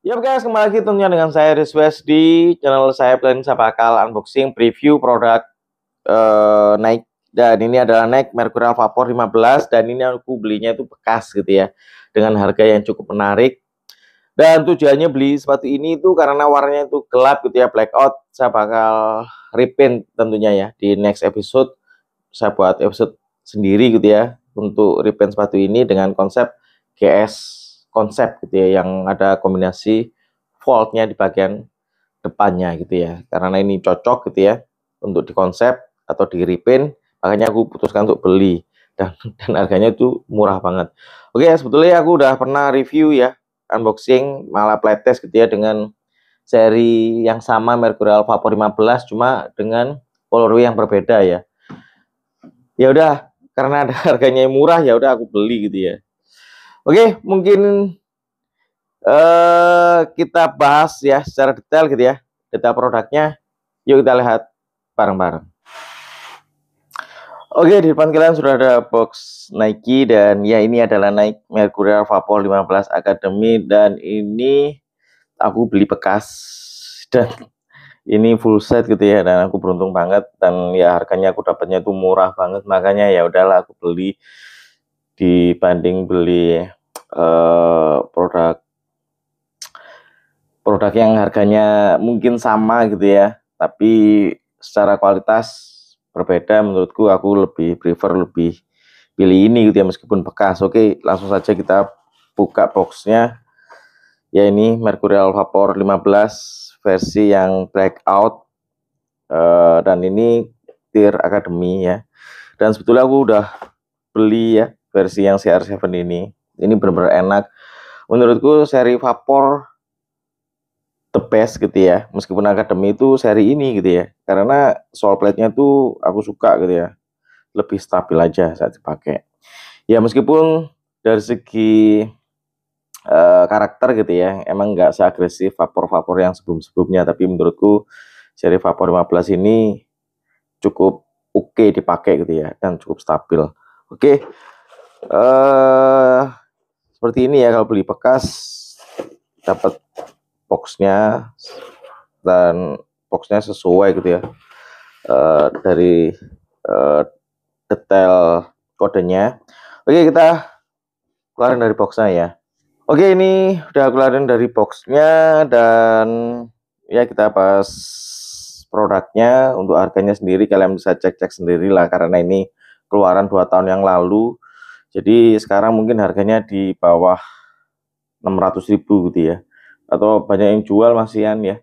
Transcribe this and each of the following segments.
Ya guys, kembali lagi tentunya dengan saya Rizwes di channel saya. Plan saya bakal unboxing preview produk Nike, dan ini adalah Nike Mercurial Vapor 15, dan ini aku belinya itu bekas gitu ya, dengan harga yang cukup menarik. Dan tujuannya beli sepatu ini itu karena warnanya itu gelap gitu ya, blackout. Saya bakal repaint tentunya ya di next episode. Saya buat episode sendiri gitu ya untuk repaint sepatu ini dengan konsep GS konsep gitu ya, yang ada kombinasi foldnya di bagian depannya gitu ya, karena ini cocok gitu ya untuk di konsep atau di repaint. Makanya aku putuskan untuk beli, dan harganya itu murah banget. Oke, sebetulnya aku udah pernah review ya, unboxing malah playtest gitu ya dengan seri yang sama Mercurial Vapor 15, cuma dengan colorway yang berbeda ya. Ya udah, karena ada harganya yang murah, ya udah aku beli gitu ya. Oke, mungkin kita bahas ya secara detail gitu ya, detail produknya. Yuk kita lihat bareng-bareng. Oke, di depan kalian sudah ada box Nike, dan ya ini adalah Nike Mercurial Vapor 15 Academy, dan ini aku beli bekas, dan ini full set gitu ya, dan aku beruntung banget, dan ya harganya aku dapatnya itu murah banget, makanya ya udahlah aku beli dibanding beli produk produk yang harganya mungkin sama gitu ya, tapi secara kualitas berbeda. Menurutku aku lebih prefer, lebih pilih ini gitu ya, meskipun bekas. Oke, langsung saja kita buka boxnya. Ya ini Mercurial Vapor 15 versi yang blackout, dan ini Tier Academy ya. Dan sebetulnya aku udah beli ya versi yang CR7 ini. Ini benar-benar enak. Menurutku seri Vapor the best gitu ya, meskipun Academy itu seri ini gitu ya, karena sole plate-nya tuh aku suka gitu ya, lebih stabil aja saat dipakai ya. Meskipun dari segi karakter gitu ya, emang nggak seagresif Vapor-Vapor yang sebelum-sebelumnya, tapi menurutku seri Vapor 15 ini cukup oke dipakai gitu ya, dan cukup stabil. Oke, seperti ini ya kalau beli bekas, dapat boxnya, dan boxnya sesuai gitu ya, dari detail kodenya. Oke, kita keluarin dari boxnya ya. Oke, ini udah keluarin dari boxnya, dan ya kita bahas produknya. Untuk harganya sendiri kalian bisa cek-cek sendiri lah, karena ini keluaran 2 tahun yang lalu, jadi sekarang mungkin harganya di bawah 600.000 gitu ya, atau banyak yang jual masihan ya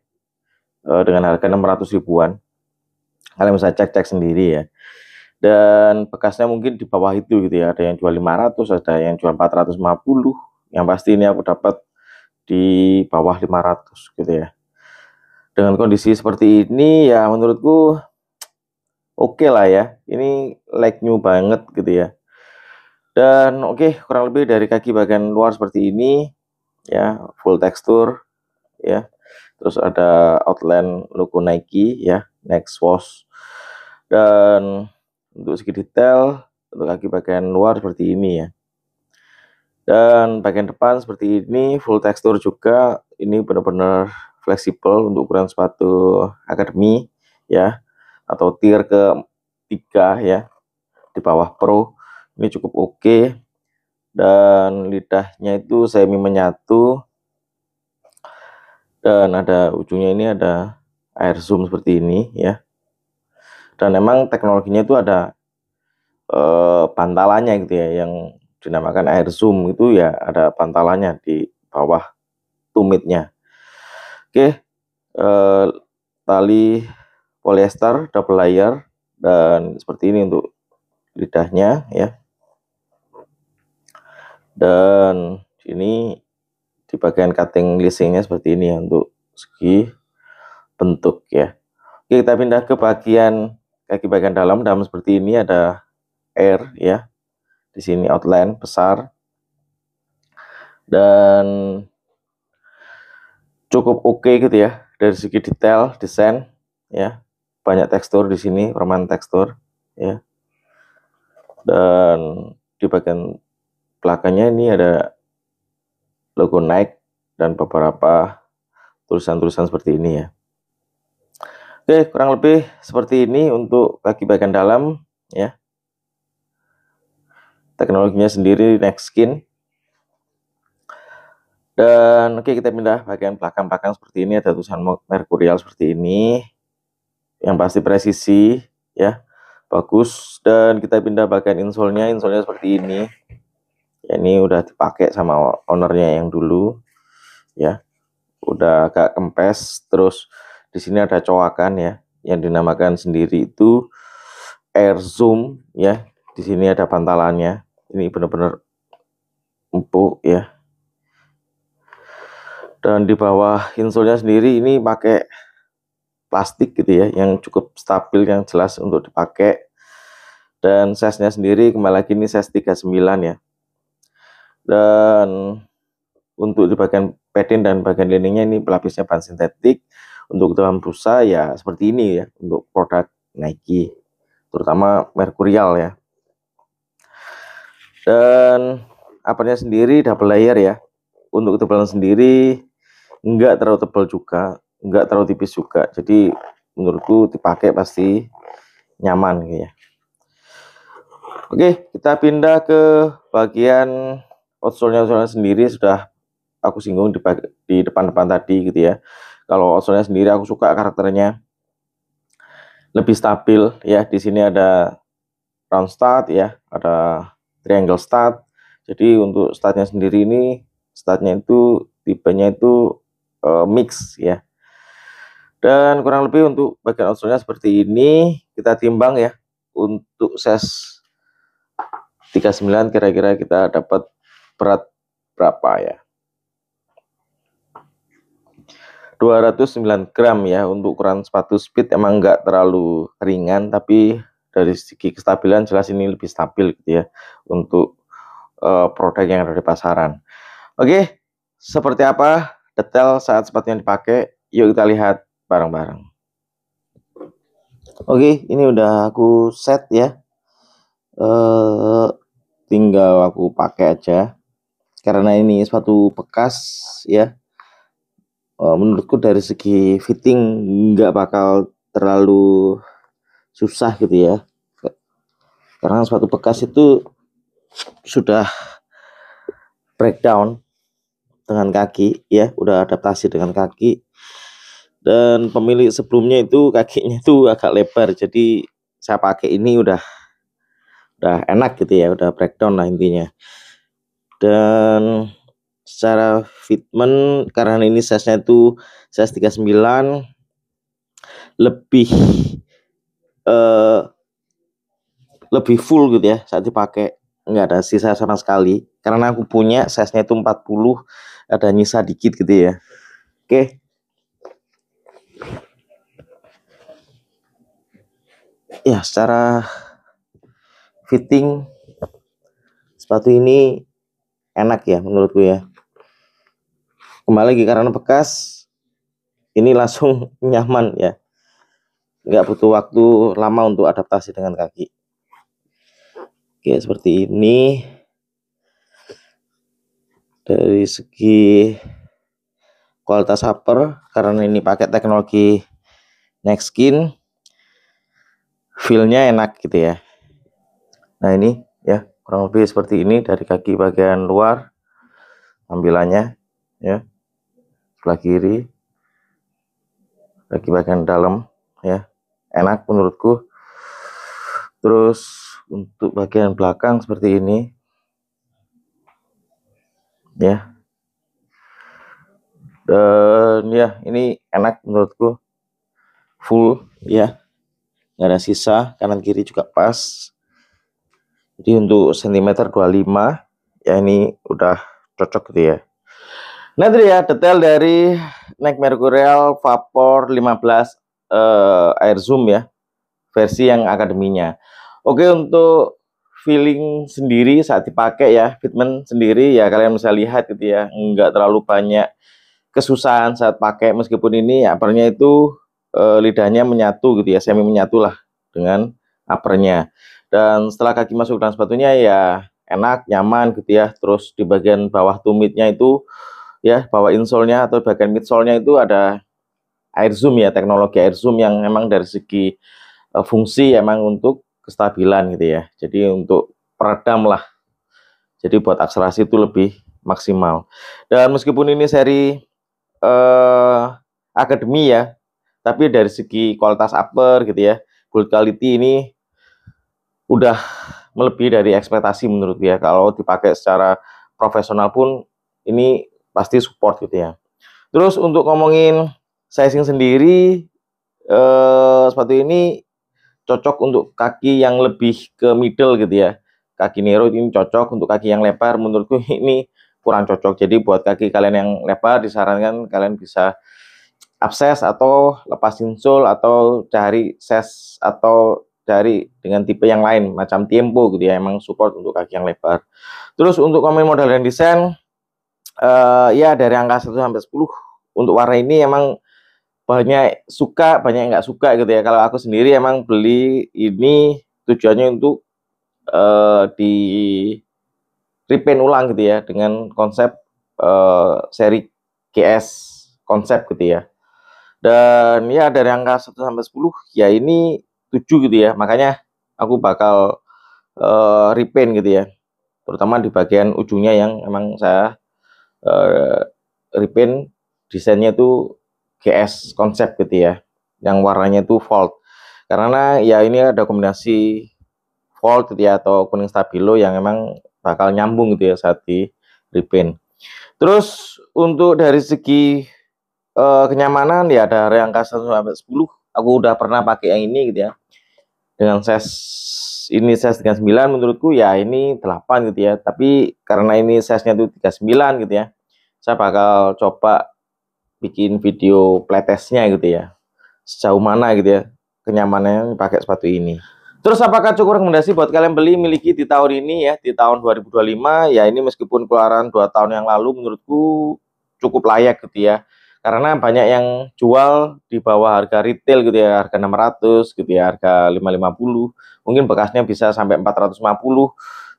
dengan harga 600 ribuan. Kalian bisa cek-cek sendiri ya. Dan bekasnya mungkin di bawah itu gitu ya, ada yang jual 500, ada yang jual 450. Yang pasti ini aku dapat di bawah 500 gitu ya. Dengan kondisi seperti ini ya menurutku oke lah ya, ini like new banget gitu ya. Dan oke, kurang lebih dari kaki bagian luar seperti ini ya, full tekstur ya. Terus ada outline logo Nike ya, Next Wash. Dan untuk segi detail, untuk kaki bagian luar seperti ini ya, dan bagian depan seperti ini, full tekstur juga. Ini benar-benar fleksibel untuk ukuran sepatu Academy ya, atau tier ke-3 ya, di bawah Pro. Ini cukup oke, dan lidahnya itu semi menyatu, dan ada ujungnya ini ada air zoom seperti ini ya. Dan memang teknologinya itu ada pantalannya gitu ya, yang dinamakan air zoom itu ya, ada pantalannya di bawah tumitnya. Oke, tali polyester double layer, dan seperti ini untuk lidahnya ya. Dan ini di bagian cutting lacingnya seperti ini ya, untuk segi bentuk ya. Oke, kita pindah ke bagian kaki bagian dalam. Seperti ini ada air ya, di sini outline besar, dan cukup oke gitu ya dari segi detail desain ya. Banyak tekstur di sini, permanen tekstur ya. Dan di bagian belakangnya ini ada logo Nike dan beberapa tulisan-tulisan seperti ini ya. Oke, kurang lebih seperti ini untuk kaki bagian dalam ya. Teknologinya sendiri Nextkin. Dan oke, kita pindah bagian belakang seperti ini, ada tulisan Mercurial seperti ini. Yang pasti presisi ya. Bagus. Dan kita pindah bagian insole-nya seperti ini. Ya, ini udah dipakai sama ownernya yang dulu ya. Udah agak kempes. Terus di sini ada coakan ya, yang dinamakan sendiri itu Air Zoom ya. Di sini ada bantalannya. Ini benar-benar empuk ya. Dan di bawah insole-nya sendiri ini pakai plastik gitu ya, yang cukup stabil, yang jelas untuk dipakai. Dan size-nya sendiri kembali lagi ini size 39 ya. Dan untuk di bagian padding dan bagian liningnya ini pelapisnya bahan sintetik. Untuk dalam busa ya seperti ini ya, untuk produk Nike, terutama Mercurial ya. Dan uppernya sendiri double layer ya. Untuk ketebalan sendiri enggak terlalu tebal juga, enggak terlalu tipis juga. Jadi menurutku dipakai pasti nyaman gitu ya. Oke, kita pindah ke bagian outsole-nya sendiri, sudah aku singgung di depan-depan tadi gitu ya. Kalau outsole-nya sendiri aku suka karakternya lebih stabil ya. Di sini ada round stud ya, ada triangle stud. Jadi untuk studnya sendiri ini, studnya itu tipenya itu mix ya. Dan kurang lebih untuk bagian outsole-nya seperti ini. Kita timbang ya, untuk size 39 kira-kira kita dapat berat berapa ya, 209 gram ya. Untuk ukuran sepatu speed emang nggak terlalu ringan, tapi dari segi kestabilan jelas ini lebih stabil gitu ya untuk produk yang ada di pasaran. Oke, seperti apa detail saat sepatunya dipakai, yuk kita lihat bareng-bareng. Oke, ini udah aku set ya, tinggal aku pakai aja karena ini sepatu bekas ya. Menurutku dari segi fitting nggak bakal terlalu susah gitu ya, karena sepatu bekas itu sudah breakdown dengan kaki ya, udah adaptasi dengan kaki. Dan pemilik sebelumnya itu kakinya itu agak lebar, jadi saya pakai ini udah enak gitu ya, udah breakdown lah intinya. Dan secara fitment, karena ini size-nya itu size 39, lebih full gitu ya saat dipakai, nggak ada sisa sama sekali. Karena aku punya size-nya itu 40, ada nyisa dikit gitu ya. Oke. Ya, secara fitting sepatu ini enak ya menurutku ya. Kembali lagi karena bekas, ini langsung nyaman ya, nggak butuh waktu lama untuk adaptasi dengan kaki. Oke, seperti ini. Dari segi kualitas upper, karena ini pakai teknologi Nextkin, feel-nya enak gitu ya. Nah ini ya, kurang lebih seperti ini dari kaki bagian luar tampilannya ya, sebelah kiri, kaki bagian dalam ya, enak menurutku. Terus untuk bagian belakang seperti ini ya, dan ya ini enak menurutku, full ya, nggak ada sisa, kanan kiri juga pas. Jadi untuk sentimeter 25 ya, ini udah cocok gitu ya. Nah itu ya detail dari Nike Mercurial Vapor 15 Air Zoom ya, versi yang akademinya. Oke, untuk feeling sendiri saat dipakai ya, fitment sendiri ya, kalian bisa lihat gitu ya, nggak terlalu banyak kesusahan saat pakai, meskipun ini uppernya itu lidahnya menyatu gitu ya, semi menyatu lah dengan uppernya. Dan setelah kaki masuk dalam sepatunya ya enak, nyaman gitu ya. Terus di bagian bawah tumitnya itu ya, bahwa insole-nya atau bagian midsole-nya itu ada air zoom ya, teknologi air zoom yang memang dari segi fungsi emang untuk kestabilan gitu ya. Jadi untuk peredam lah. Jadi buat akselerasi itu lebih maksimal. Dan meskipun ini seri akademi ya, tapi dari segi kualitas upper gitu ya, build quality ini udah melebihi dari ekspektasi menurut dia. Kalau dipakai secara profesional pun ini pasti support gitu ya. Terus untuk ngomongin sizing sendiri, sepatu ini cocok untuk kaki yang lebih ke middle gitu ya. Kaki Nero ini cocok, untuk kaki yang lebar menurutku ini kurang cocok. Jadi buat kaki kalian yang lebar disarankan kalian bisa akses atau lepas insole atau cari size atau cari dengan tipe yang lain macam Tempo gitu ya, emang support untuk kaki yang lebar. Terus untuk komen model dan desain, ya dari angka 1 sampai 10 untuk warna ini emang banyak suka, banyak yang nggak suka gitu ya. Kalau aku sendiri emang beli ini tujuannya untuk di repaint ulang gitu ya, dengan konsep seri GS konsep gitu ya. Dan ya dari angka 1 sampai 10 ya ini 7 gitu ya. Makanya aku bakal repaint gitu ya. Terutama di bagian ujungnya yang emang saya repaint desainnya tuh GS konsep gitu ya. Yang warnanya tuh Volt. Karena ya ini ada kombinasi Volt gitu ya atau kuning stabilo yang emang bakal nyambung gitu ya saat di repaint. Terus untuk dari segi kenyamanan ya dari angka 1 sampai 10 aku udah pernah pakai yang ini gitu ya. Dengan size 39 menurutku ya ini 8 gitu ya. Tapi karena ini size-nya tuh 39 gitu ya. Saya bakal coba bikin video playtestnya gitu ya. Sejauh mana gitu ya kenyamanannya pakai sepatu ini. Terus apakah cukup rekomendasi buat kalian beli miliki di tahun ini ya, di tahun 2025 ya, ini meskipun keluaran 2 tahun yang lalu menurutku cukup layak gitu ya. Karena banyak yang jual di bawah harga retail gitu ya, harga 600 gitu ya, harga 550. Mungkin bekasnya bisa sampai 450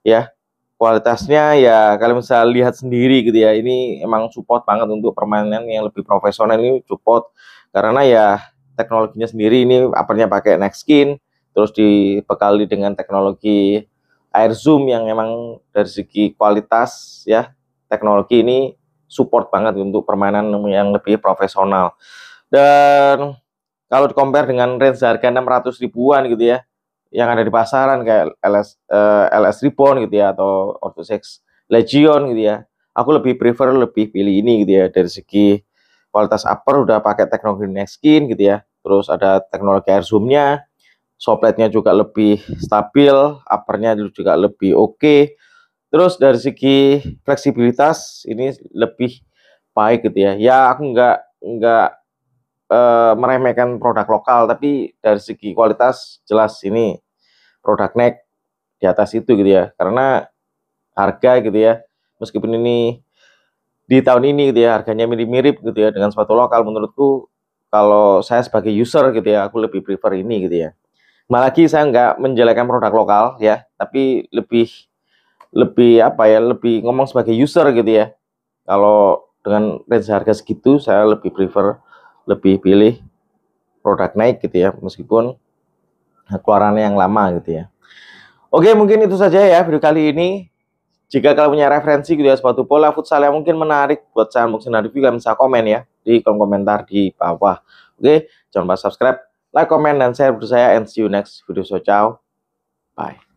ya. Kualitasnya ya kalian bisa lihat sendiri gitu ya. Ini emang support banget untuk permainan yang lebih profesional, ini support karena ya teknologinya sendiri ini uppernya pakai Nextkin, terus dibekali dengan teknologi air zoom yang emang dari segi kualitas ya, teknologi ini support banget untuk permainan yang lebih profesional. Dan kalau di compare dengan range harga 600 ribuan gitu ya, yang ada di pasaran kayak LS Reborn gitu ya atau Ortho 6 Legion gitu ya, aku lebih prefer, lebih pilih ini gitu ya. Dari segi kualitas upper udah pakai teknologi Nextkin gitu ya, terus ada teknologi air zoom-nya, sopletnya juga lebih stabil, uppernya juga lebih oke. Terus dari segi fleksibilitas ini lebih baik gitu ya. Ya aku nggak meremehkan produk lokal, tapi dari segi kualitas jelas ini produk Nike di atas itu gitu ya. Karena harga gitu ya, meskipun ini di tahun ini gitu ya harganya mirip-mirip gitu ya dengan sepatu lokal, menurutku kalau saya sebagai user gitu ya, aku lebih prefer ini gitu ya. Malah lagi saya nggak menjelekkan produk lokal ya, tapi lebih lebih apa ya, lebih ngomong sebagai user gitu ya. Kalau dengan range harga segitu saya lebih prefer, lebih pilih produk Nike gitu ya, meskipun keluarannya yang lama gitu ya. Oke, mungkin itu saja ya video kali ini. Jika kalian punya referensi gitu ya sepatu bola futsal yang mungkin menarik buat saya unboxing dan review, kalian bisa komen ya di kolom komentar di bawah. Oke, jangan lupa subscribe, like, komen, dan share video saya, and see you next video. So, ciao, bye.